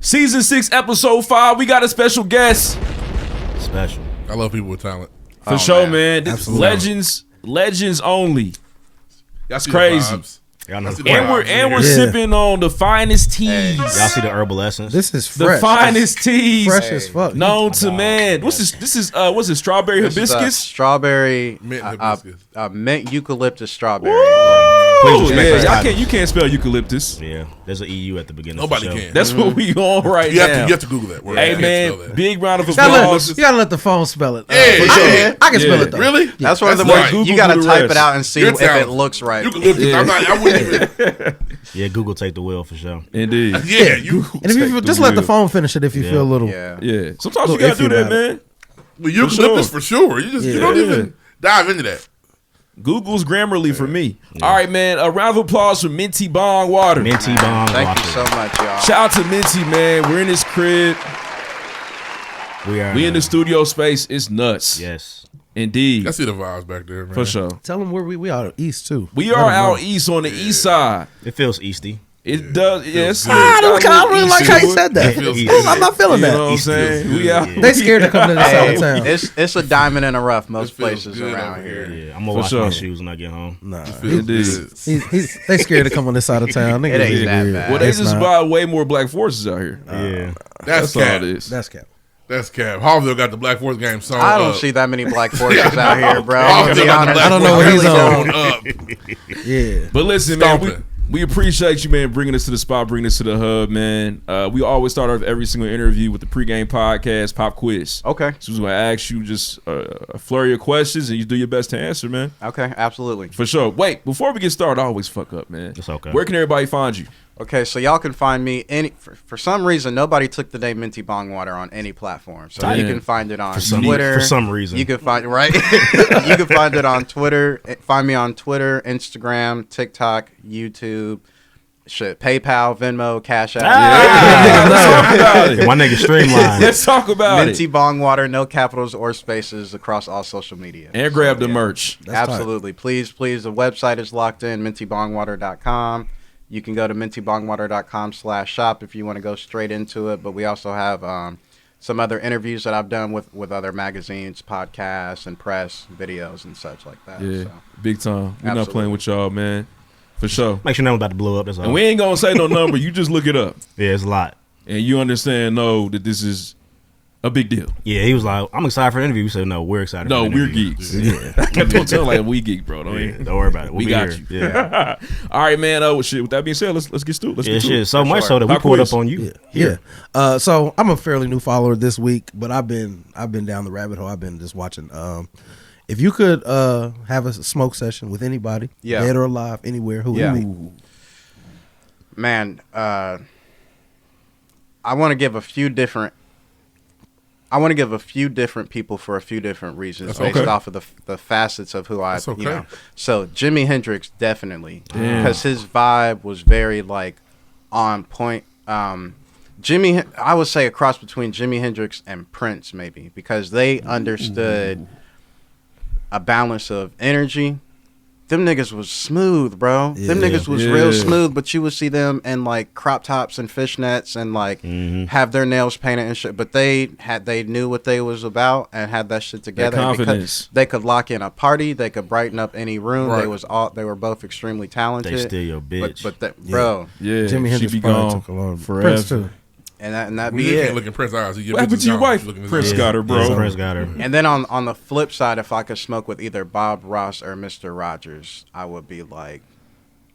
Season 6, episode 5. We got a special guest. Special. I love people with talent. For sure, man. This is legends only. That's crazy. And we're sipping on the finest teas. Y'all see the herbal essence? This is fresh. The finest teas. Fresh as fuck. Known to man. What's this? This is what's it? Strawberry hibiscus? Strawberry mint hibiscus. Mint eucalyptus strawberry. You can't spell eucalyptus. Yeah, there's an EU at the beginning. Nobody can. That's what we on right now. You have to Google that word. Hey man, big round of applause. You gotta let the phone spell it. I can spell it though. Really? That's one of the words. You gotta type it out and see if it looks right. Eucalyptus. I wouldn't even. Yeah, Google take the wheel for sure. Indeed. Yeah, you. And if you just let the phone finish it if you feel a little. Yeah. Sometimes you gotta do that, man. Well, eucalyptus for sure. You don't even dive into that. Google's Grammarly for me. Yeah. All right, man. A round of applause for Minty Bong Water. Minty Bong Water. Thank you so much, y'all. Shout out to Minty, man. We're in his crib. We in the studio space. It's nuts. Yes. Indeed. I see the vibes back there, man. For sure. Tell them where we are east, too. We are out east on the east side. It feels easty. It does, yes. I don't really like how you said that. I'm not feeling that. You know what I'm saying? We out. They scared to come to this side of town. It's a diamond in the rough most places around here. Yeah, I'm gonna wash my shoes when I get home. Nah, they scared to come on this side of town. It ain't that bad. Well, they just buy way more black forces out here. Yeah, that's all it is. That's cap. That's cap. Harville got the Black Force game song. I don't see that many black forces out here, bro. I don't know what he's on. Yeah, but listen, man. We appreciate you, man, bringing us to the spot, bringing us to the hub, man. We always start off every single interview with the pregame podcast pop quiz. Okay. So we're going to ask you just a flurry of questions, and you do your best to answer, man. Okay, absolutely. For sure. Wait, before we get started, I always fuck up, man. It's okay. Where can everybody find you? Okay, so y'all can find me for some reason nobody took the name Minty Bong Water on any platform. So you can find it on Twitter. For some reason. You can find you can find it on Twitter. Find me on Twitter, Instagram, TikTok, YouTube, PayPal, Venmo, Cash App. Let's talk about it. My nigga streamlined. Let's talk about Minty Bong Water, no capitals or spaces across all social media. And grab the merch. Absolutely. Please, the website is locked in, mintybongwater.com. You can go to mintybongwater.com/shop if you want to go straight into it. But we also have some other interviews that I've done with other magazines, podcasts, and press videos and such like that. Yeah, so. Big time. We're not playing with y'all, man. For sure. Make sure no one's about to blow up. That's all. And we ain't going to say no number. You just look it up. Yeah, it's a lot. And you understand, that this is a big deal. Yeah, he was like, I'm excited for the interview. We said, no, we're excited for the interview. No, we're geeks. Yeah. Don't tell like we geek, bro. Don't worry about it. We got you. Yeah. All right, man. With that being said, let's get started. So much so that we pulled up on you. Yeah. So I'm a fairly new follower this week, but I've been down the rabbit hole. I've been just watching. If you could have a smoke session with anybody, dead or alive, anywhere, who would it be? Man, I want to give a few different people for a few different reasons based off of the facets of who I, So Jimi Hendrix definitely, because his vibe was very like on point. I would say a cross between Jimi Hendrix and Prince maybe, because they understood a balance of energy. Them niggas was smooth, bro. Them niggas was real smooth, but you would see them in like crop tops and fishnets and like have their nails painted and shit. But they knew what they was about and had that shit together. Confidence. They could lock in a party. They could brighten up any room. Right. They were both extremely talented. They still your bitch. Bro. Yeah. Jimi Hendrix be gone forever. Prince too. And that be it. Look in Prince's eyes. What happened to your wife? Prince got her, bro. Prince got her. And then on the flip side, if I could smoke with either Bob Ross or Mr. Rogers, I would be like,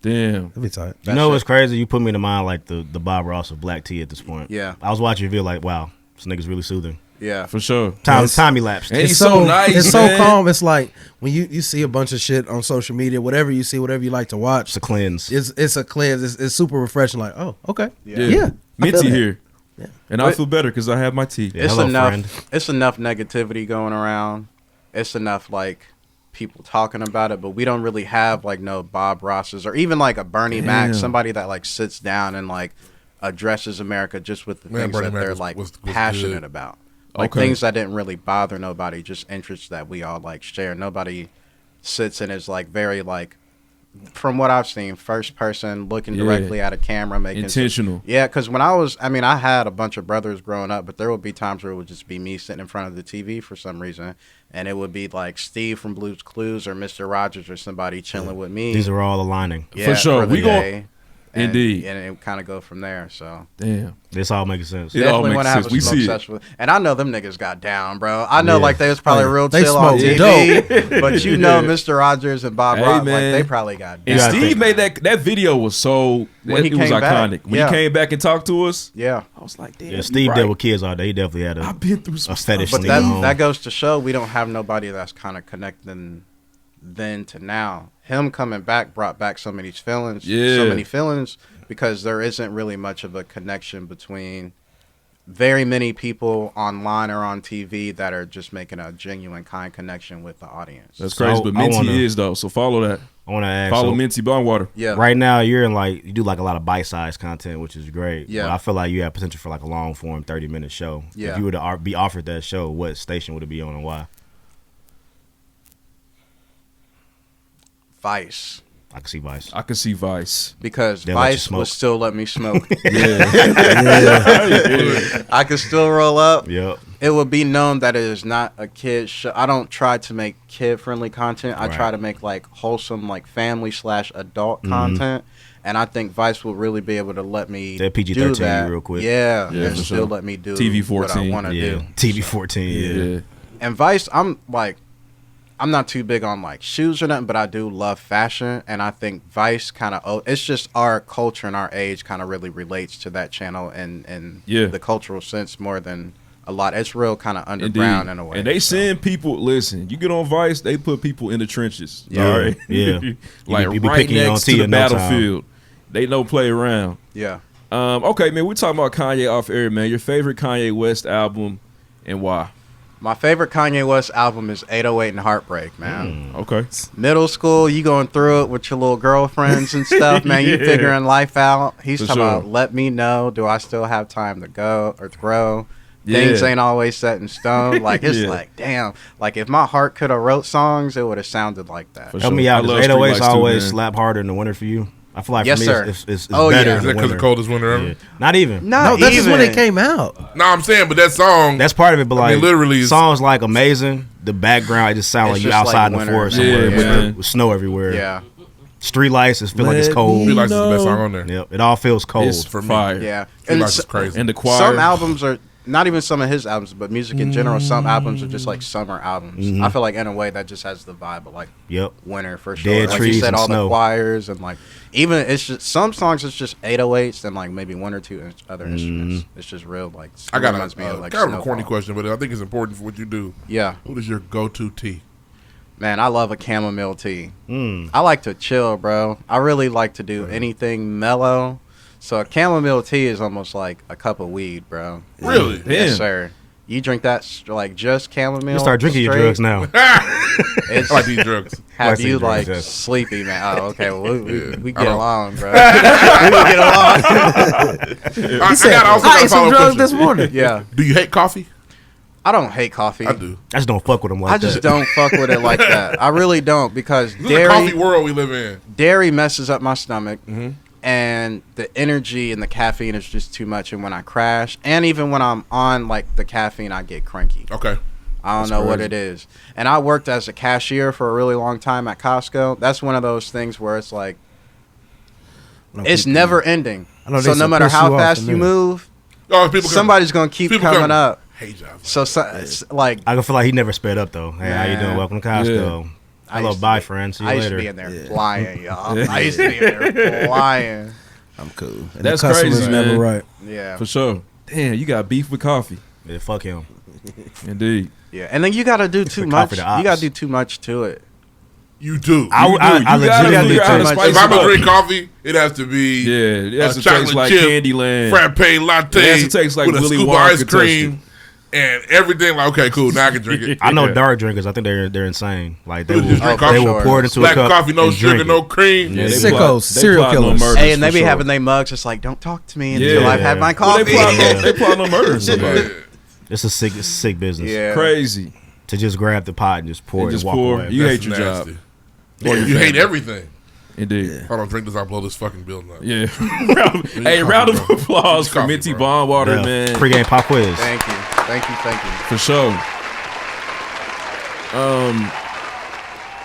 damn. That'd be tight. You know what's crazy? You put me to mind like the Bob Ross of black tea at this point. Yeah. I was watching your video like, wow, this nigga's really soothing. Yeah. For sure. Time elapsed. And he's so nice, It's man. so calm. It's like when you see a bunch of shit on social media, whatever you see, whatever you like to watch. It's a cleanse. It's a cleanse. It's super refreshing. Like, oh, okay. Yeah. Minty here. Yeah. And I feel better because I have my tea. Yeah, hello, friend. It's enough negativity going around. It's enough like people talking about it, but we don't really have like no Bob Rosses or even like a Bernie Mac, somebody that like sits down and like addresses America just with the things Bernie that Mac they're was like good. passionate about. Like things that didn't really bother nobody, just interests that we all like share. Nobody sits and is like very like from what I've seen, first person, looking directly at a camera, making intentional. Yeah, because when I had a bunch of brothers growing up, but there would be times where it would just be me sitting in front of the TV for some reason, and it would be like Steve from Blue's Clues or Mr. Rogers or somebody chilling with me. These are all aligning. Yeah, for sure. We go. Indeed. And it kind of go from there. So damn, this all makes sense. Definitely want to have a smoke session with. And I know them niggas got down, bro. I know like they was probably real chill on TV, but you know Mr. Rogers and Bob Rock, like they probably got down. And Steve made that video was so it was iconic. When he came back and talked to us, I was like, damn. Yeah, Steve dealt with kids all day. He definitely had I've been through some fetish. But that goes to show we don't have nobody that's kind of connecting then to now. Him coming back brought back so many feelings, because there isn't really much of a connection between very many people online or on TV that are just making a genuine kind connection with the audience. That's crazy, but Minty is though. So follow that. I want to ask. Follow Minty Bondwater. Yeah. Right now, you do like a lot of bite-sized content, which is great. Yeah. But I feel like you have potential for like a long-form 30-minute show. Yeah. If you were to be offered that show, what station would it be on and why? Vice. I can see Vice. I can see Vice because They'll Vice will still let me smoke. Yeah. I could still roll up. Yep. It would be known that it is not a kid show. I don't try to make kid-friendly content. I try to make like wholesome, like family/adult content. And I think Vice will really be able to let me That PG-13 do that real quick. Yeah, and still let me do TV-14. what I want to do. TV-14. Yeah. And Vice, I'm not too big on like shoes or nothing, but I do love fashion, and I think Vice kind of it's just our culture and our age kind of really relates to that channel and the cultural sense more than a lot. It's real kind of underground in a way. And they send people. Listen, you get on Vice, they put people in the trenches. Yeah, all right? Yeah. Like you be right picking next on to the no battlefield. They don't play around. Yeah. Okay, man. We're talking about Kanye off air, man. Your favorite Kanye West album and why? My favorite Kanye West album is 808 and Heartbreak, man. Okay. Middle school, you going through it with your little girlfriends and stuff, man. You figuring life out. He's talking about let me know, do I still have time to go or to grow? Things ain't always set in stone. Like, it's like, damn. Like, if my heart could have wrote songs, it would have sounded like that. Help me out. 808s always slap harder in the winter for you? I feel like for me, it's better. Is that because the coldest winter ever? Yeah. Not even. No, that's just when it came out. No, I'm saying, but that song. That's part of it, but like, literally, songs like Amazing, the background, it just sounds like you outside in the forest somewhere with snow everywhere. Yeah. Street Lights, it feels like it's cold. Street Lights is the best song on there. Yep. It all feels cold. It's for fire. Yeah. Street Lights is crazy. And the choir. Some albums are, not even some of his albums, but music in general, some albums are just like summer albums. I feel like in a way that just has the vibe of like winter for sure. Dead like trees you said, and all snow. the choirs and like even it's just some songs it's just 808s and like maybe one or two other instruments. It's just real like. I got reminds me of, like, kind of a corny question, but I think it's important for what you do. Yeah. What is your go-to tea? Man, I love a chamomile tea. I like to chill, bro. I really like to do anything mellow. So a chamomile tea is almost like a cup of weed, bro. Really? Yes, sir. You drink that like just chamomile. You start drinking your drugs now. I like these drugs. Have you like sleepy, man? Oh, okay. Well, we get along, bro. We get along. I ate some drugs this morning. Yeah. Do you hate coffee? I don't hate coffee. I do. I just don't fuck with them like that. I just don't fuck with it like that. I really don't because This is a coffee world we live in. Dairy messes up my stomach. And the energy and the caffeine is just too much. And when I crash, and even when I'm on like the caffeine, I get cranky. Okay. I don't know what it is. And I worked as a cashier for a really long time at Costco. That's one of those things where it's like, it's never ending. So no matter how fast you move, somebody's going to keep coming up. Hey, Job. So like, I feel like he never sped up though. Hey, how you doing? Welcome to Costco. Yeah. Hello, bye, friend. See you later. I used to be in there flying, y'all. I used to be in there flying. I'm cool. And That's the customer's crazy, never man. right. Yeah. For sure. Damn, you got beef with coffee. Yeah, fuck him. Indeed. Yeah, and then you got to do too much. You got to do too much to it. You do. I legitimately do. If I'm gonna drink coffee, it has to be it has to chocolate taste like chip, Candyland, frappe latte, it has to taste like with Willy a scoop of Wonka ice cream. And everything, like, okay, cool, now I can drink it. I know dark drinkers. I think they're insane. Like they Who just drink coffee? will pour it into Black a cup. coffee, no and sugar, drink no it. cream. Yeah, Sickos, serial killers. Hey, and they be having their mugs. It's like, don't talk to me until I've had my Well, coffee. they plot no murder. Somebody. It's a sick business. Yeah. Crazy. To just grab the pot and just pour And it just and walk pour. away. You That's hate your nasty. job. You hate everything. Indeed. Hold on, drink this. I'll blow this fucking building up. Yeah. round of applause for Minty Bondwater, man. Pre-game pop quiz. Thank you. For sure.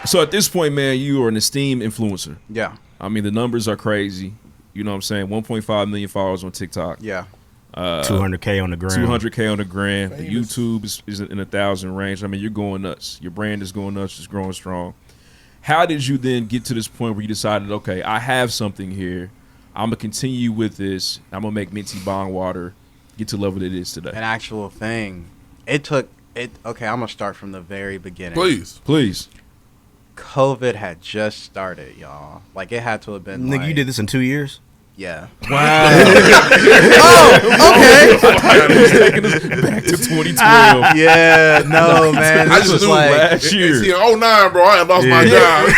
So at this point, man, you are an esteemed influencer. Yeah. I mean, the numbers are crazy. You know what I'm saying? 1.5 million followers on TikTok. Yeah. 200K on the gram. 200K on the gram. The YouTube is in 1,000 range. I mean, you're going nuts. Your brand is going nuts. It's growing strong. How did you then get to this point where you decided, okay, I have something here. I'm going to continue with this. I'm going to make Minty Bondwater get to the level that it is today. An actual thing. Okay, I'm going to start from the very beginning. Please. COVID had just started, y'all. Like, it had to have been Nigga, you did this in 2 years? Yeah. Wow. Okay. He's taking us back to 2012. Yeah, no, man. I just knew last year. See, in 09, bro, I had lost my job.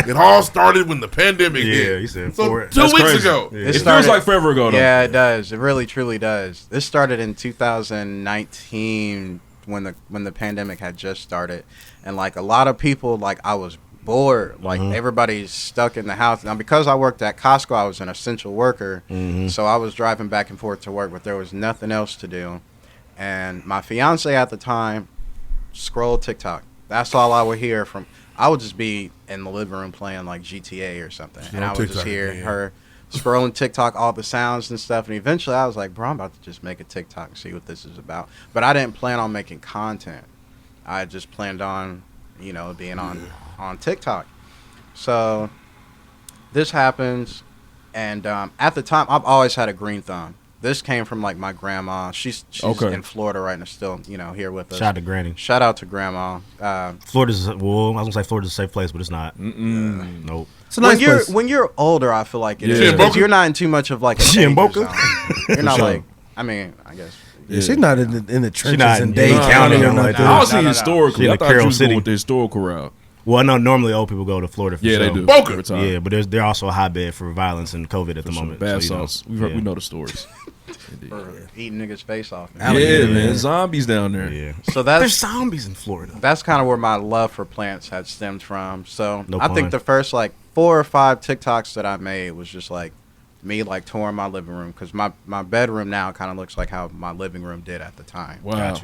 It all started when the pandemic hit. Yeah, you said so 2 weeks ago. Yeah. It feels like forever ago, though. Yeah, it does. It really, truly does. This started in 2019 when the pandemic had just started. And, like, a lot of people, like, I was bored. Like, everybody's stuck in the house. Now, because I worked at Costco, I was an essential worker. So I was driving back and forth to work, but there was nothing else to do. And my fiance at the time scrolled TikTok. That's all I would hear from. I would just be in the living room playing, like, GTA or something. And I would just hear her scrolling TikTok, all the sounds and stuff. And eventually I was like, bro, I'm about to just make a TikTok and see what this is about. But I didn't plan on making content. I just planned on, you know, being on TikTok. So this happens, and at the time, I've always had a green thumb. This came from, like, my grandma. She's in Florida right now, still, you know, here with us. Shout out to Granny. Shout out to Grandma. Florida's, well, I was gonna say Florida's a safe place, but it's not. Nope. It's a nice place. When you're older, I feel like it is. Because you're not in too much of, like, a danger zone. You're not like, I mean, I guess. Yeah, she's not in the trenches not in in Dade County or nothing. I was saying historically. She in I thought Carroll you was City. going with the historical route. Well, I know normally old people go to Florida for Yeah, show. they do. Boca. Every time. Yeah, but they're also a hotbed for violence and COVID at the moment. Bad so, sauce. We know the stories. Eating niggas' face off. Yeah, man. Zombies down there. Yeah. So There's zombies in Florida. that's kind of where my love for plants had stemmed from. So No I pun. think the first, like, 4 or 5 TikToks that I made was just, like, me, like, touring my living room. Because my bedroom now kind of looks like how my living room did at the time. Wow.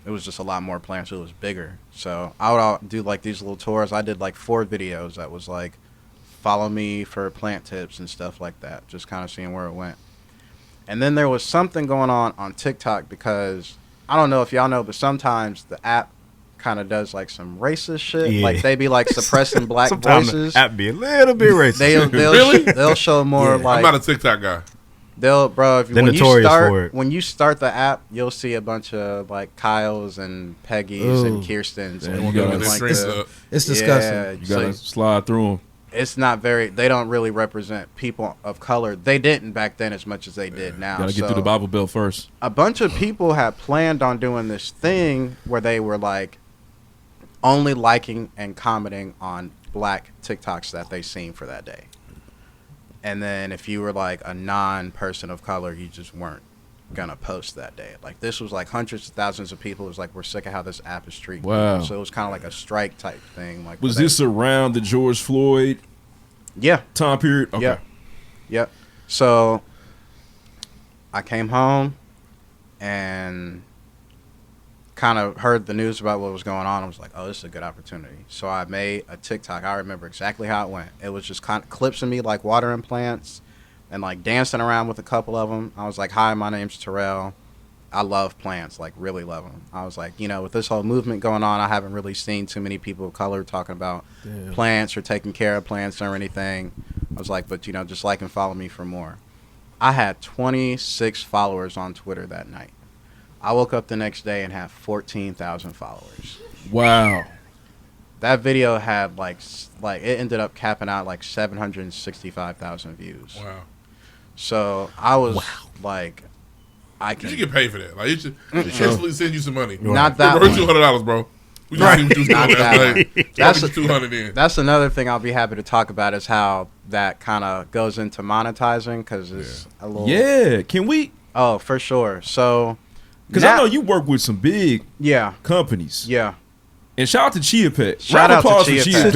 It was just a lot more plants. It was bigger. So I would do, like, these little tours. I did, like, 4 videos that was, like, follow me for plant tips and stuff like that. Just kind of seeing where it went. And then there was something going on TikTok because, I don't know if y'all know, but sometimes the app kind of does, like, some racist shit. Yeah. Like, they be, like, suppressing black Sometimes voices. the app be a little bit racist. They'll show more, like... I'm not a TikTok guy. Bro, They're notorious for it. When you start the app, you'll see a bunch of, like, Kyles and Peggy's and Kirstens. Yeah, and you gotta- like It's disgusting. Yeah, You got to slide through them. it's not very. They don't really represent people of color. They didn't back then as much as they did now. Got to get through the Bible Belt first. A bunch of people had planned on doing this thing where they were, like, only liking and commenting on black TikToks that they seen for that day. And then if you were, like, a non-person of color, you just weren't gonna post that day. Like, this was, like, hundreds of thousands of people. It was like, we're sick of how this app is treating Wow. people. So it was kind of like a strike type thing. Like, Was this around the George Floyd Yeah. time period? Okay. Yeah. Yep. So I came home and kind of heard the news about what was going on. I was like, oh, this is a good opportunity. So I made a TikTok. I remember exactly how it went. It was just kind of clips of me, like, watering plants and, like, dancing around with a couple of them. I was like, hi, my name's Terrell. I love plants, like, really love them. I was like, you know, with this whole movement going on, I haven't really seen too many people of color talking about plants or taking care of plants or anything. I was like, but, you know, just like and follow me for more. I had 26 followers on Twitter that night. I woke up the next day and had 14,000 followers. Wow. That video had, like it ended up capping out, like, 765,000 views. Wow. So I was like, I You can. should get paid for that. Like, it should instantly send you some money. Not that We're one. $200, bro. We just see what you was doing Not last that night. That's That's 200 in. That's another thing I'll be happy to talk about is how that kind of goes into monetizing because it's a little. Yeah. Can we? Oh, for sure. So. Because I know you work with some big Yeah. companies. Yeah. And shout out to Chia Pet. Shout out to Chia Pet.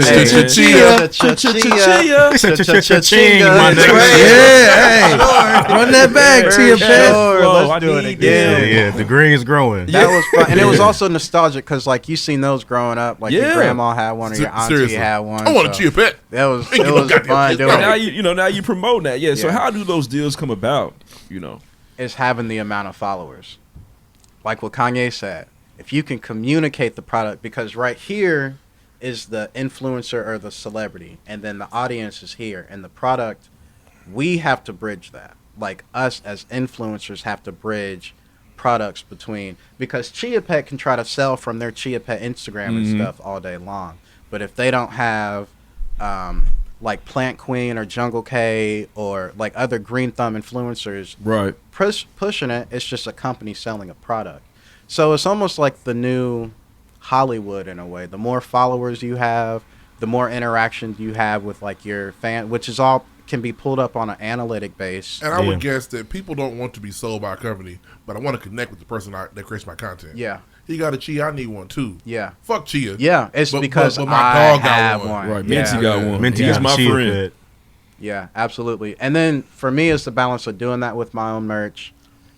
Run that back, Chia Pet. Let's do it again. Yeah, the green is growing. That was fun. And it was also nostalgic because, like, you seen those growing up. Like, your grandma had one or your auntie had one. I want a Chia Pet. It was fun doing it. Now you promote that. Yeah. So how do those deals come about? It's having the amount of followers. Like what Kanye said. If you can communicate the product, because right here is the influencer or the celebrity, and then the audience is here, and the product, we have to bridge that. Like us as influencers have to bridge products between, because Chia Pet can try to sell from their Chia Pet Instagram and stuff all day long, but if they don't have like Plant Queen or Jungle K or like other green thumb influencers pushing it, it's just a company selling a product. So it's almost like the new Hollywood in a way. The more followers you have, the more interaction you have with like your fan, which is all can be pulled up on an analytic base. And I would guess that people don't want to be sold by a company, but I want to connect with the person that creates my content. Yeah. He got a Chia, I need one too. Yeah. Fuck Chia. Yeah, it's because my dog got one. Right, Minty got one. Minty is my friend. Yeah, absolutely. And then for me, it's the balance of doing that with my own merch,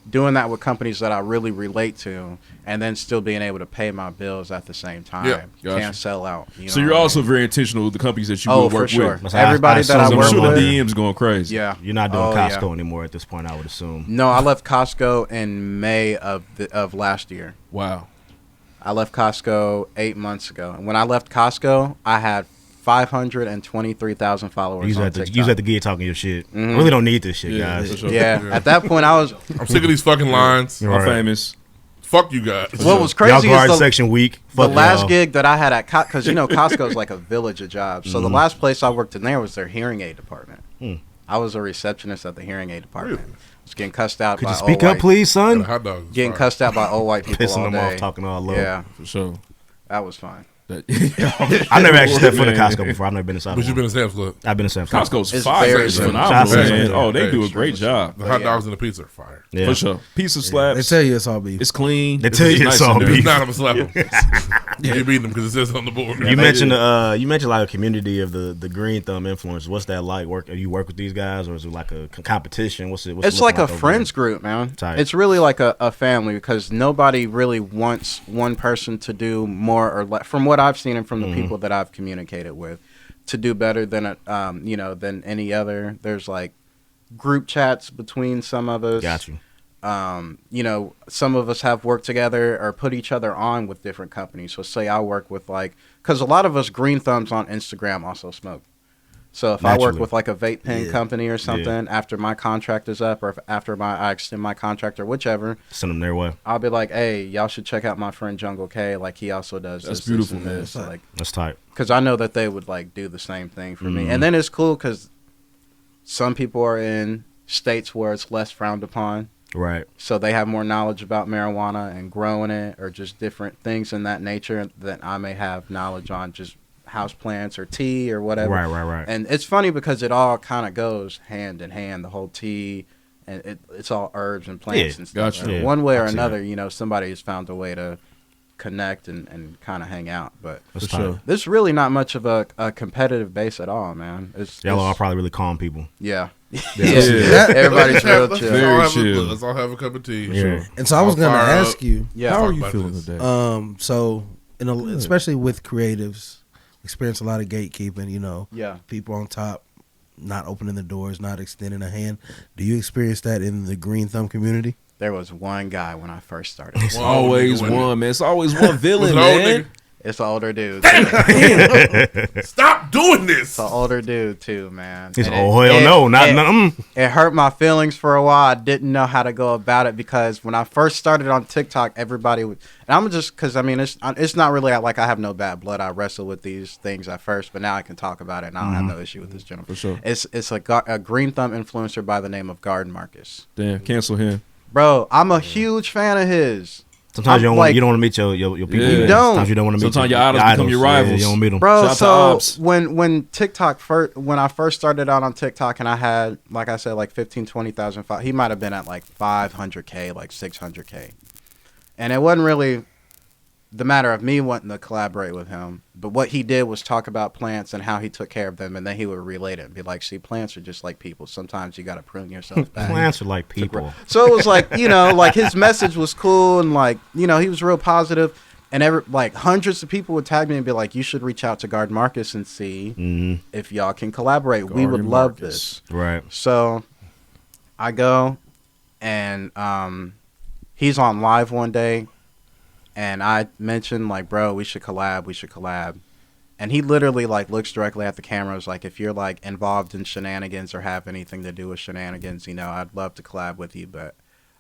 doing that with companies that I really relate to, and then still being able to pay my bills at the same time. Yeah, gotcha. Can't sell out. So you're also very intentional with the companies that you will work for sure. with. Everybody that I work with. I'm sure the DM's going crazy. Yeah. You're not doing Costco anymore at this point, I would assume. No, I left Costco in May of last year. Wow. I left Costco 8 months ago. And when I left Costco, I had 523,000 followers on TikTok. You was at the gig talking your shit. I really don't need this shit, guys. Sure. Yeah. At that point, I'm sick of these fucking lines. I'm famous. Fuck you guys. What was crazy y'all is section week. The last gig that I had at because Costco is like a village of jobs. So the last place I worked in there was their hearing aid department. I was a receptionist at the hearing aid department. Really? I was getting cussed out. Could you speak up, please, son? Hot dogs. Getting cussed out by old white people Pissing all them day. off, talking all low. Yeah, for sure. That was fine. I've never actually stepped foot in Costco before. I've never been inside. But you've been in Sam's Club. I've been in Sam's Club. Costco's fire. It's phenomenal, man. Oh, they do a great job. The hot dogs and the pizza are fire. Yeah. For sure. Pizza slaps. They tell you it's all beef. It's clean. They tell you it's all beef. It's not, I'm a slap them. You beat them because it says on the board. You mentioned like a community of the green thumb influencers. What's that like? You work with these guys, or is it like a competition? It's like a friends group, man. Tight. It's really like a family because nobody really wants one person to do more or less. From what I've seen and from the people that I've communicated with, to do better than than any other. There's like group chats between some of us. Got you. Some of us have worked together or put each other on with different companies. So say I work with because a lot of us green thumbs on Instagram also smoke. So if I work with like a vape pen company or something after my contract is up, or if after I extend my contract or whichever, send them their way. I'll be like, hey, y'all should check out my friend Jungle K. Like he also does. That's beautiful, man. This. Like that's tight. Because I know that they would like do the same thing for me, and then it's cool because some people are in states where it's less frowned upon. Right. So they have more knowledge about marijuana and growing it or just different things in that nature that I may have knowledge on, just house plants or tea or whatever. Right. And it's funny because it all kind of goes hand in hand, the whole tea, and it's all herbs and plants and stuff. Gotcha. And one way or another, somebody has found a way to connect and kind of hang out. But there's really not much of a competitive base at all, man. Y'all are probably really calm people. Yeah. Everybody's real chill. Very chill. Let's all have a cup of tea. Yeah. Sure. And so I was going to ask you, how are you feeling today? So especially with creatives, experience a lot of gatekeeping, people on top not opening the doors, not extending a hand. Do you experience that in the green thumb community? There was one guy when I first started. It's always one, man. It's always one villain, man. It's an older dude. Stop doing this. It's an older dude too, man. He's It hurt my feelings for a while. I didn't know how to go about it because when I first started on TikTok, everybody would. And I'm just because it's not really like I have no bad blood. I wrestled with these things at first, but now I can talk about it, and I don't have no issue with this gentleman. For sure. It's a green thumb influencer by the name of Garden Marcus. Damn, cancel him, bro. I'm a huge fan of his. Sometimes you don't want to meet your people. You don't. Sometimes you don't want to meet. Sometimes your idols become your rivals. You don't meet them, bro. So when TikTok when I first started out on TikTok and I had, like I said, like 20,000 followers, he might have been at like 500K, like 600K, and it wasn't really the matter of me wanting to collaborate with him. But what he did was talk about plants and how he took care of them, and then he would relate it and be like, see, plants are just like people. Sometimes you got to prune yourself back. Plants are like people. So it was like, like his message was cool, and like, he was real positive. And hundreds of people would tag me and be like, you should reach out to Guard Marcus and see if y'all can collaborate. We would love this. Right. So I go, and he's on live one day. And I mentioned, like, bro, we should collab. And he literally, like, looks directly at the camera. Was like, if you're, like, involved in shenanigans or have anything to do with shenanigans, I'd love to collab with you, but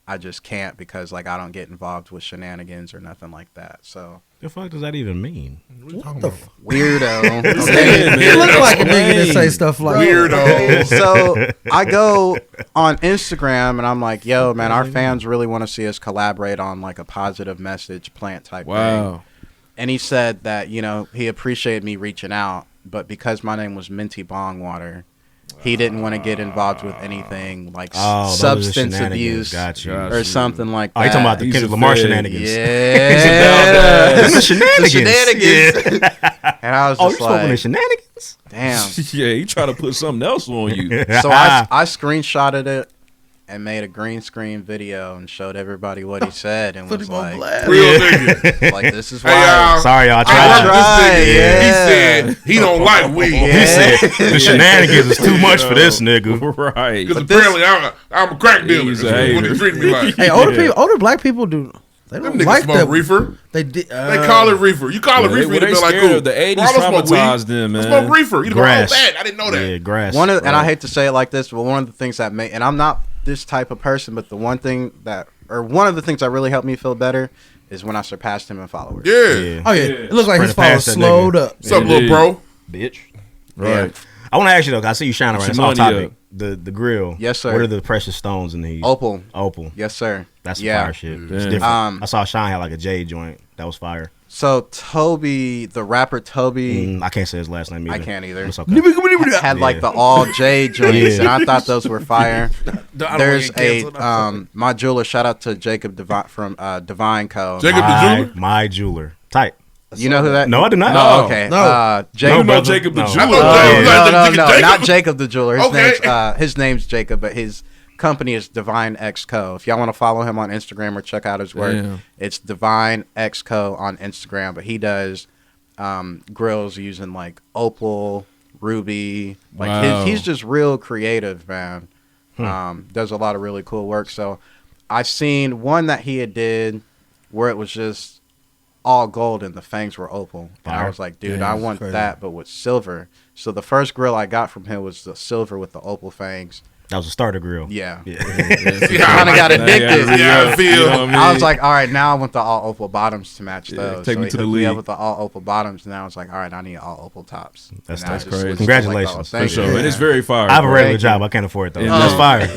I just can't because, like, I don't get involved with shenanigans or nothing like that. So the fuck does that even mean? What the weirdo. Okay. You look like a nigga that say stuff like weirdo. Okay, so I go on Instagram and I'm like, yo, man, our fans really want to see us collaborate on like a positive message plant type thing. And he said that, he appreciated me reaching out, but because my name was Minty Bongwater, he didn't want to get involved with anything like substance abuse or something like that. Oh, you talking about the Kendrick Lamar shenanigans? Yeah. The shenanigans. And I was just you spoken of shenanigans? Damn. Yeah, he tried to put something else on you. So I screenshotted it and made a green screen video and showed everybody what he said and was like, real nigga. Like, this is why. Sorry, y'all. I Tried. this nigga. Yeah. He said he don't like weed. He said the shenanigans is too much for this nigga. Right. Because apparently I'm a crack dealer. He's That's what he treated me like. Hey, older black people do. They Them don't niggas like smoke that. reefer. They did. They call it reefer. You call it reefer, they you'd be like, scared cool. of the 80s Well, I don't smoke traumatized weed. them, man. I smoke reefer. You go, oh, Grass. that. I didn't know that. Yeah, grass. And I hate to say it like this, but one of the things that made, and I'm not this type of person, but one of the things that really helped me feel better is when I surpassed him in followers. Yeah. Oh yeah, it looks like his Sprint followers past that slowed nigga. up. What's up, little bro? Bitch. Right. Yeah. I want to ask you though. I see you shining right. It's off topic. The grill. Yes, sir. What are the precious stones in these? Opal. Yes, sir. That's some Yeah. fire shit. Yeah. It's different. I saw Shine had like a jade joint. That was fire. So Toby, the rapper Toby, I can't say his last name either. I can't either. It's okay. had like the all J joints, Yeah. and I thought those were fire. There's my jeweler. Shout out to Jacob from Divine Co. Jacob the jeweler? My jeweler. Tight. You know who that? No, I do not. No, okay. No. Jacob. You know Jacob the I Jeweler. know Jacob. No, not Jacob the jeweler. Okay. His name's Jacob, but his company is Divine X Co. If y'all want to follow him on Instagram or check out his work, it's Divine X Co on Instagram. But he does grills using like opal, ruby. Like he's just real creative, man. Does a lot of really cool work. So I've seen one that he had did where it was just all gold and the fangs were opal. And I was like, dude, I want that, but with silver. So the first grill I got from him was the silver with the opal fangs. That was a starter grill. Yeah. See Kind of got addicted. Yeah, I feel. I was like, all right, now I want the all opal bottoms to match those. Take me to the league. Up with the all opal bottoms, and I was like, all right, I need all opal tops. That's crazy. Congratulations. For sure. It is very fire. I have a regular job. I can't afford it though. Yeah. That's fire.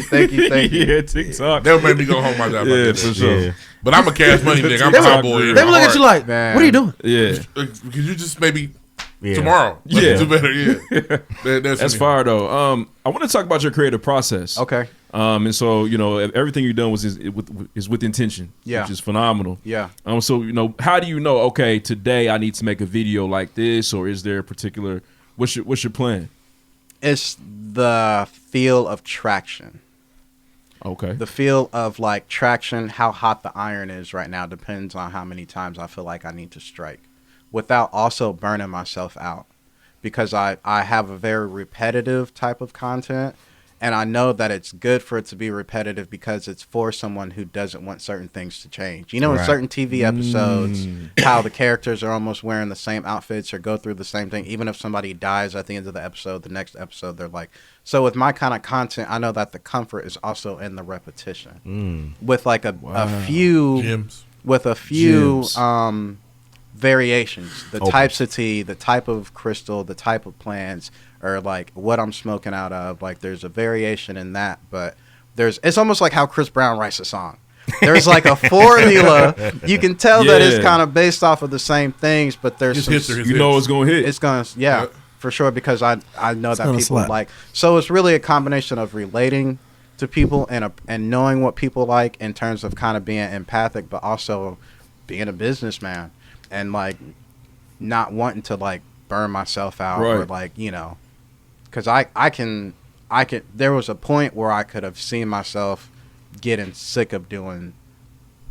Thank you. Yeah, TikTok. They'll make me go home my job. Yeah, Like for that. sure. Yeah. But I'm a cash money nigga. I'm a hot boy. They would look at you like, Man. what are you doing? Yeah. Could you just maybe Yeah. tomorrow? Yeah. Do better. Yeah. That's fire though. I want to talk about your creative process. Okay. And so everything you've done is with intention. Yeah. Which is phenomenal. Yeah. So how do you know? Okay, today I need to make a video like this, or is there a particular? What's your plan? It's the feel of traction. Okay. The feel of like traction, how hot the iron is right now depends on how many times I feel like I need to strike without also burning myself out, because I have a very repetitive type of content, and I know that it's good for it to be repetitive because it's for someone who doesn't want certain things to change. In certain TV episodes, how the characters are almost wearing the same outfits or go through the same thing. Even if somebody dies at the end of the episode, the next episode, they're like... So with my kind of content, I know that the comfort is also in the repetition. With like a few... Gems. With a few... Gems. Variations, the types of tea, the type of crystal, the type of plants, or like what I'm smoking out of. Like there's a variation in that, but it's almost like how Chris Brown writes a song. There's like a formula. You can tell that it's kind of based off of the same things, but there's some, you know it's gonna hit. It's gonna for sure, because I know that people slap. like. So it's really a combination of relating to people and knowing what people like in terms of kind of being empathic, but also being a businessman and like not wanting to like burn myself out or like, you know, because I can there was a point where I could have seen myself getting sick of doing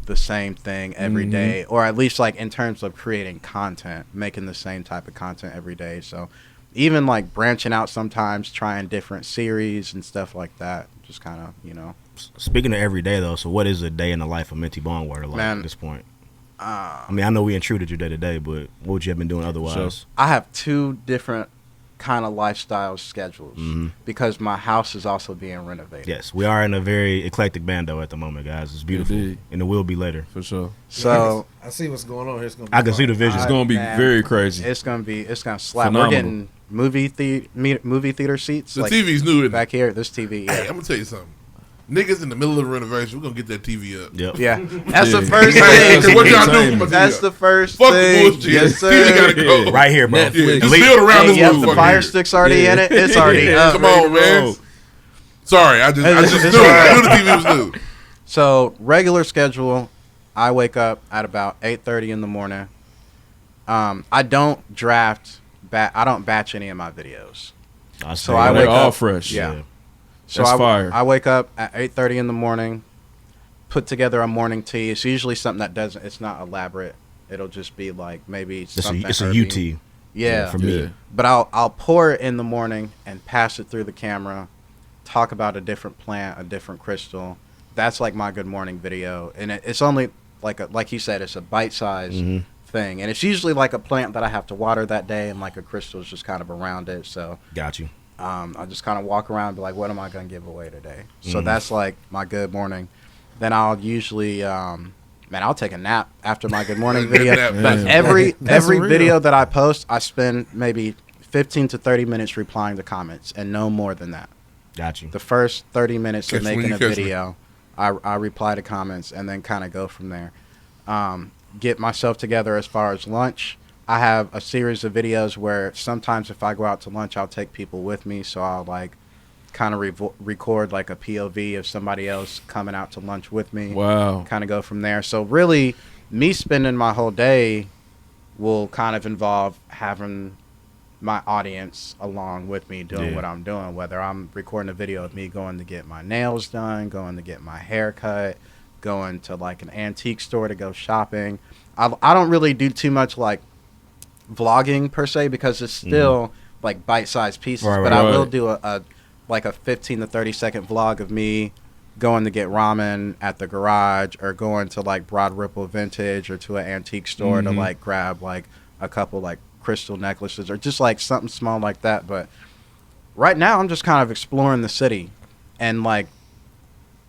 the same thing every day, or at least like in terms of creating content, making the same type of content every day. So even like branching out sometimes, trying different series and stuff like that, just kind of, you know. Speaking of every day though, so what is a day in the life of Minty Bondwater like at this point? I mean, I know we intruded your day to day, but what would you have been doing otherwise? I have 2 different kind of lifestyle schedules because my house is also being renovated. Yes, we are in a very eclectic bando at the moment, guys. It's beautiful, and it will be later for sure. So I see what's going on here. It's gonna be I can see the vision. It's gonna be very crazy. It's gonna slap. Phenomenal. We're getting movie theater seats. The like, TV's new back here. This TV. Yeah. Hey, I'm gonna tell you something. Niggas in the middle of renovation, we're gonna get that TV up. Yep. Yeah, that's the first thing. What y'all do? That's the first Fuck thing. the bullshit. Yes, sir. TV gotta go Right here, bro. Yeah, just build around this Yep, the motherfucker fire here. stick's already in it. It's already up. Come on, man. Sorry, I just knew it. I knew the TV was new. So regular schedule, I wake up at about 8:30 in the morning. I don't draft. I don't batch any of my videos. So I they're wake all up fresh. Yeah. So That's fire. I wake up at 8:30 in the morning, put together a morning tea. It's usually something that doesn't. It's not elaborate. It'll just be like maybe something. It's a herby. UT. Yeah, for me. But I'll pour it in the morning and pass it through the camera. Talk about a different plant, a different crystal. That's like my good morning video, and it's only like he said, it's a bite-sized thing, and it's usually like a plant that I have to water that day, and like a crystal is just kind of around it. So got you. I just kind of walk around and be like, what am I going to give away today? So that's like my good morning. Then I'll usually, I'll take a nap after my good morning video. But every video that I post, I spend maybe 15 to 30 minutes replying to comments and no more than that. Got you. The first 30 minutes of making a video, I reply to comments and then kind of go from there. Get myself together as far as lunch. I have a series of videos where sometimes if I go out to lunch, I'll take people with me. So I'll like kind of record like a POV of somebody else coming out to lunch with me. Wow. Kind of go from there. So really, me spending my whole day will kind of involve having my audience along with me doing what I'm doing, whether I'm recording a video of me going to get my nails done, going to get my hair cut, going to like an antique store to go shopping. I don't really do too much like vlogging per se because it's still like bite-sized pieces, but I will do a 15 to 30 second vlog of me going to get ramen at the garage or going to like Broad Ripple Vintage or to an antique store to like grab like a couple like crystal necklaces or just like something small like that. But right now I'm just kind of exploring the city and like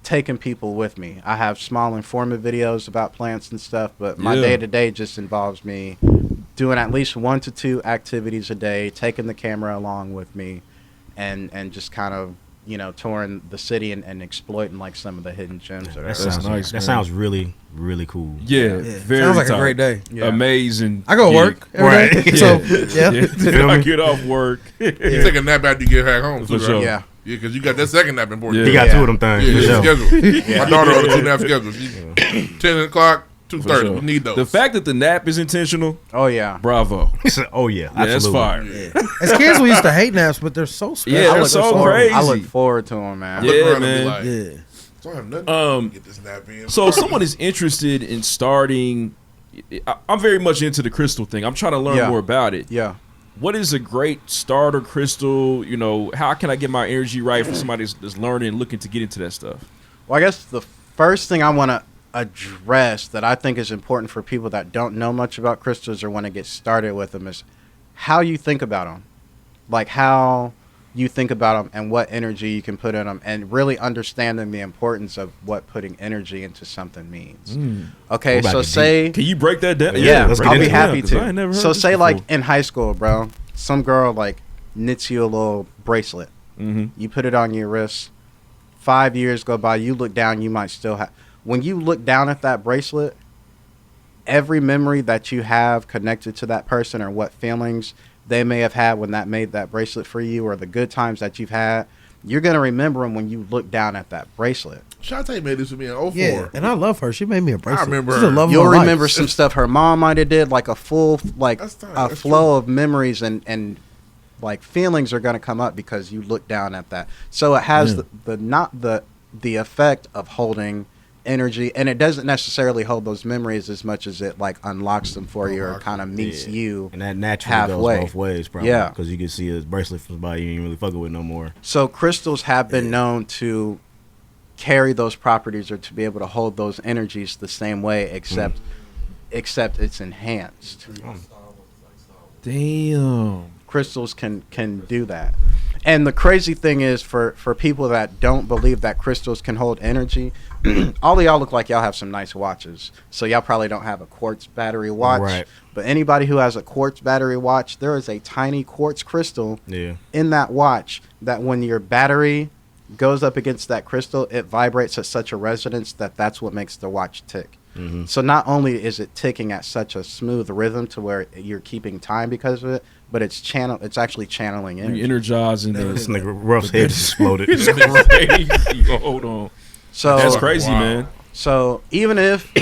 taking people with me. I have small informative videos about plants and stuff, but my day-to-day just involves me doing at least 1 to 2 activities a day, taking the camera along with me, and just kind of, you know, touring the city and exploiting like some of the hidden gems. That sounds nice. That sounds really, really cool. Yeah, very sounds like tight. a great day. Yeah. Amazing. I go to work every day. So I get off work. You take a nap after you get back home. For too, sure. Right? Yeah. Yeah, because you got that second nap important. He got 2 of them things. Yeah, for sure. schedule. My daughter on a 2-nap schedule. She's 10 o'clock, 2:30. Sure. We need those. The fact that the nap is intentional, Oh yeah. bravo. He said, "Oh yeah, Yeah, that's absolutely." fire. as kids, we used to hate naps, but they're so special. Yeah, they're Like, so crazy. I look forward to them, man. Look Yeah, around man. and be like, Yeah. so I have nothing to get this nap in. So if someone is interested in starting, I'm very much into the crystal thing. I'm trying to learn more about it. Yeah. What is a great starter crystal? You know, how can I get my energy right for somebody that's learning and looking to get into that stuff? Well, I guess the first thing I want to address that I think is important for people that don't know much about crystals or want to get started with them is how you think about them. Like how you think about them and what energy you can put in them, and really understanding the importance of what putting energy into something means. Okay, so say... Can you break that down? Yeah, break I'll that be down, happy 'cause I ain't to. never heard So this say before. like in high school, bro, some girl like knits you a little bracelet. You put it on your wrist. 5 years go by, you look down, you might still have... When you look down at that bracelet, every memory that you have connected to that person or what feelings they may have had when that made that bracelet for you or the good times that you've had, you're gonna remember them when you look down at that bracelet. Shantae made this with me in 04. Yeah, and I love her. She made me a bracelet. I remember She's the her. love of You'll my remember life. some stuff her mom might have did, like a full, like That's flow of memories and like feelings are gonna come up because you look down at that. So it has the effect of holding energy, and it doesn't necessarily hold those memories as much as it like unlocks them for you or kind of meets you, and that naturally halfway. goes both ways, probably. Yeah, because you can see a bracelet from somebody you ain't really fucking with no more. So crystals have been known to carry those properties or to be able to hold those energies the same way, except it's enhanced. Damn. Crystals can do that. And the crazy thing is, for people that don't believe that crystals can hold energy, all of y'all look like y'all have some nice watches. So y'all probably don't have a quartz battery watch. Right. But anybody who has a quartz battery watch, there is a tiny quartz crystal in that watch that when your battery goes up against that crystal, it vibrates at such a resonance that's what makes the watch tick. Mm-hmm. So not only is it ticking at such a smooth rhythm to where you're keeping time because of it, but it's actually channeling energy. Energizing this nigga Ruff's head just exploded. It's crazy. Hold on. So that's crazy, man. So even if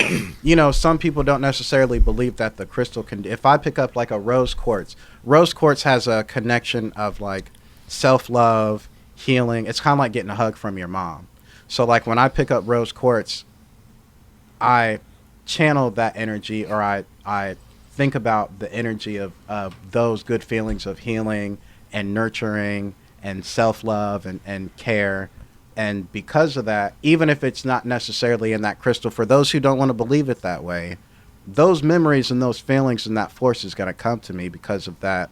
some people don't necessarily believe that the crystal can, if I pick up like a rose quartz has a connection of like self-love, healing. It's kind of like getting a hug from your mom. So like when I pick up rose quartz, I channel that energy, or I think about the energy of those good feelings of healing and nurturing and self-love and care. And because of that, even if it's not necessarily in that crystal, for those who don't want to believe it that way, those memories and those feelings and that force is going to come to me because of that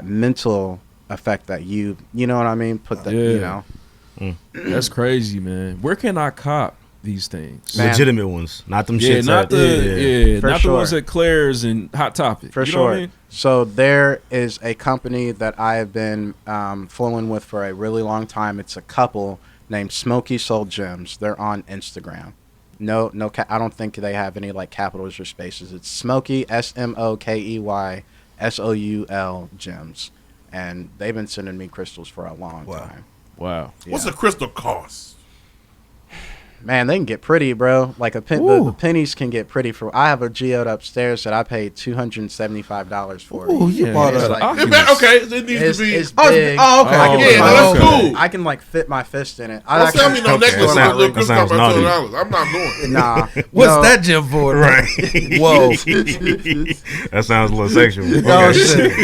mental effect that you know what I mean? That's crazy, man. Where can I cop these things? Man. Legitimate ones, not them shits. Not the ones at Claire's and Hot Topic. For sure. What I mean? So there is a company that I have been flowing with for a really long time. It's a couple named Smoky Soul Gems. They're on Instagram. No, I don't think they have any like capitals or spaces. It's Smoky SMOKEY SOUL Gems, and they've been sending me crystals for a long time. Wow. Yeah. What's a crystal cost? Man, they can get pretty, bro. Like the pennies can get pretty. I have a geode upstairs that I paid $275 for. Ooh, you bought a okay, it needs to be. It's big. Oh, okay. That's cool. I can like fit my fist in it. Don't tell me no necklace with a little crystal about $200. I'm not going. Nah. What's that gem for? Right. Whoa. That sounds a little sexual. No shit.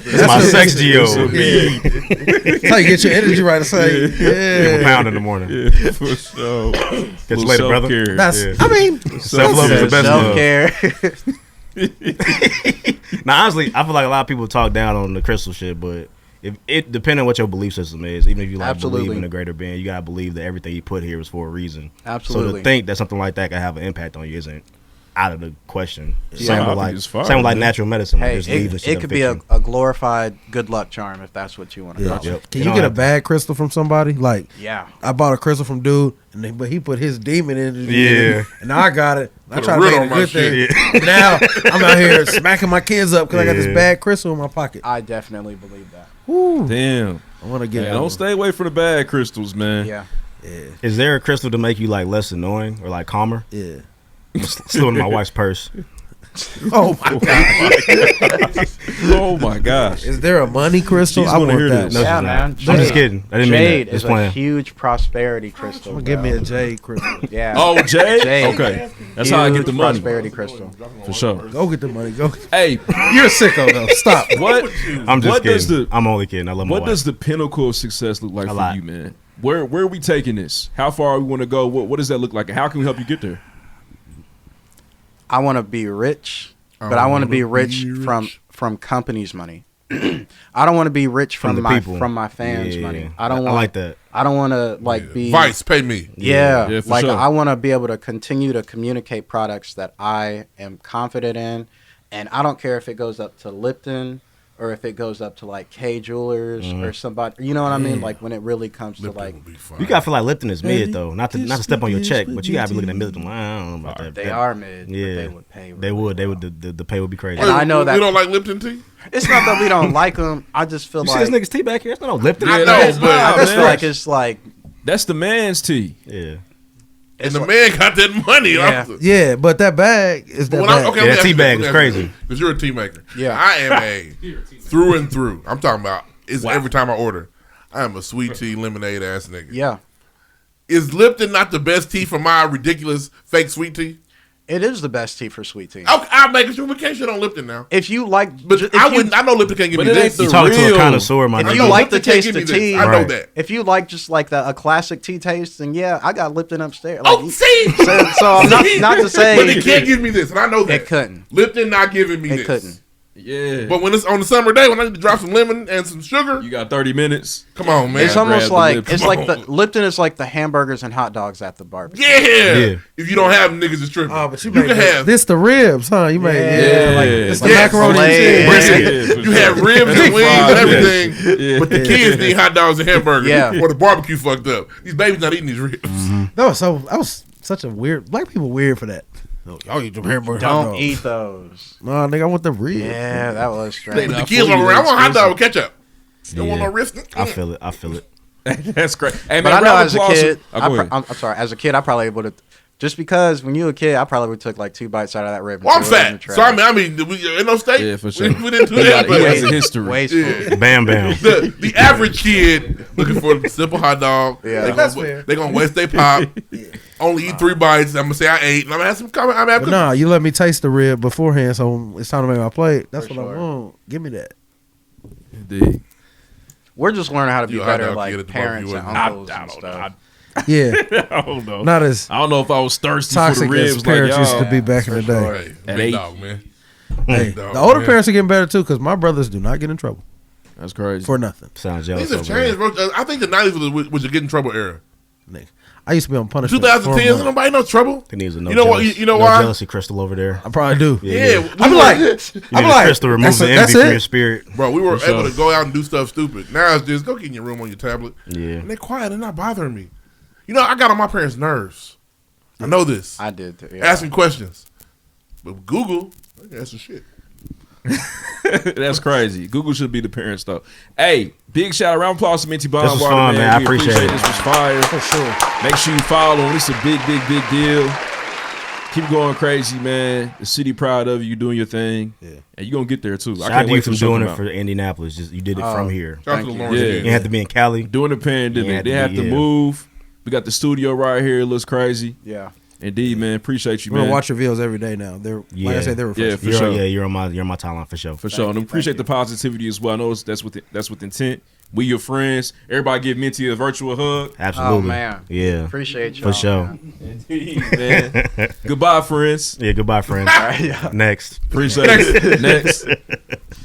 That's my sex geode. That's how you get your energy right to say, Give a pound in the morning. So, catch you later, brother. That's, I mean, self-love is the best self-care. Now, honestly, I feel like a lot of people talk down on the crystal shit, but if it depending on what your belief system is, even if you like believe in a greater being, you gotta believe that everything you put here is for a reason. Absolutely. So to think that something like that can have an impact on you isn't out of the question. Yeah, same with like natural medicine. Hey, it could be a glorified good luck charm if that's what you want to call it. Can you get a bad crystal from somebody? Like, yeah, I bought a crystal from dude, but he put his demon in it. Yeah, and now I got it. I try to make it a good thing. Yeah. Now I'm out here smacking my kids up because I got this bad crystal in my pocket. I definitely believe that. Woo. Damn, I want to get. Don't stay away from the bad crystals, man. Yeah. Is there a crystal to make you like less annoying or like calmer? Yeah. Still in my wife's purse. Oh my god! Oh my gosh! Is there a money crystal? She's I want hear that. this. No, yeah, man. I'm just kidding. I didn't Jade mean that. is a huge prosperity crystal. Give me a jade crystal. Yeah. Oh, jade. Jade. Okay, that's how I get the money. Prosperity crystal. For sure. Go get the money. Go. Hey, you're a sicko though. Stop. What? I'm just kidding. I'm only kidding. I love my wife. What does the pinnacle of success look like for you, man? Where are we taking this? How far we want to go? What does that look like? And how can we help you get there? I want to be rich, but I want to be rich from companies' money. I don't want to be rich from my fans' money. I like that. I don't want to be Vice pay me. Yeah, for sure. I want to be able to continue to communicate products that I am confident in, and I don't care if it goes up to Lipton or if it goes up to like K Jewelers or somebody, you know what I mean? Like when it really comes to like, you gotta feel like Lipton is mid though, not to step on your check, but you gotta be looking at Lipton. I don't know about that. They are mid. Yeah, but they would pay. They would. The pay would be crazy. And I know that you don't like Lipton tea. It's not that we don't like them. I just feel you like see this nigga's tea back here. It's not no Lipton. I know, but I just feel like it's like that's the man's tea. Yeah. And the man got that money. Yeah, but that bag is that bag. Okay, that tea bag is crazy. Because you're a tea maker. Yeah. I am a through and through. I'm talking about every time I order. I am a sweet tea lemonade ass nigga. Yeah. Is Lipton not the best tea for my ridiculous fake sweet tea? It is the best tea for sweet tea. I'll make a sure we can't shit on Lipton now. If you like, but I know Lipton can't give me this. You talking to a connoisseur, my nigga. If you like the taste of tea, I know that. If you like just like a classic tea taste, then yeah, I got Lipton upstairs. Like, see, so I'm not to say, but it can't give me this, and I know that it couldn't. Lipton not giving me this. It couldn't. Yeah. But when it's on the summer day, when I need to drop some lemon and some sugar, you got 30 minutes. Come on, man. It's almost like the Lipton is like the hamburgers and hot dogs at the barbecue. Yeah. If you don't have them, niggas, it's tripping. Oh, but you can have this the ribs, huh? You made like it's the macaroni and cheese. You have ribs and wings and everything, but the kids need hot dogs and hamburgers. Yeah. Or the barbecue fucked up. These babies not eating these ribs. That was such a weird. Black people weird for that. Y'all eat them hamburgers. Don't eat those. No, nigga, I want the ribs. Yeah, that was strange. The kids are around. I want hot dog with ketchup. Don't want no ribs. I feel it. That's great. Hey, but man, I know as a kid, I'm sorry. As a kid, I probably would have. Just because when you were a kid, I probably would have took like 2 bites out of that rib. Well, I'm fat. So I mean, in no state. Yeah, for sure. We didn't do that. But it's a history. Wasteful. Bam, bam. The average kid looking for a simple hot dog. Yeah, they're gonna waste their pop. Only eat 3 bites. I'm gonna say I ate, and I'm gonna have some comment. Nah, you let me taste the rib beforehand, so it's time to make my plate. That's what I want. Give me that. Indeed. We're just learning how to be better, like parents and uncles and stuff. Yeah, I don't know. Not as I don't know if I was thirsty toxic for the ribs as parents like used to be back in the day. At 8, dog, man. Hey, the older parents are getting better too, because my brothers do not get in trouble. That's crazy. For nothing. Sounds jealous. Things have changed, bro. I think the 90s was a get in trouble era. I used to be on punishment. 2010, nobody no trouble. There needs a you know what? You know why? Jealousy crystal over there. I probably do. Yeah. I'm like, crystal removes the envy from your spirit. Bro, we were able to go out and do stuff stupid. Now it's just go get in your room on your tablet. Yeah. And they're quiet. They're not bothering me. You know, I got on my parents' nerves. I know this. I did too. Yeah. Asking questions. But Google, I can answer shit. That's crazy. Google should be the parents though. Hey, big shout out, round of applause to Minty Bond. This was fun, man. I appreciate it. This was fire. For sure. Make sure you follow him. This is a big deal. Keep going crazy, man. The city proud of you. You doing your thing. Yeah. And you're going to get there, too. I can't wait from doing it for Indianapolis. Just you did it from here. Thank you. Yeah. You didn't have to be in Cali. During the pandemic. They have to move. We got the studio right here. It looks crazy. Yeah. Indeed, man. Appreciate you, man. We're gonna watch your videos every day now. They're like I said, they're refreshing. Yeah, for sure. Yeah, you're on my timeline for sure. For sure. And appreciate the positivity as well. I know that's with intent. We your friends. Everybody give Minty a virtual hug. Absolutely. Oh man. Yeah. Appreciate you. For sure. Indeed, man. Goodbye, friends. Yeah, goodbye, friends. All right, yeah. Next. Appreciate it. Next.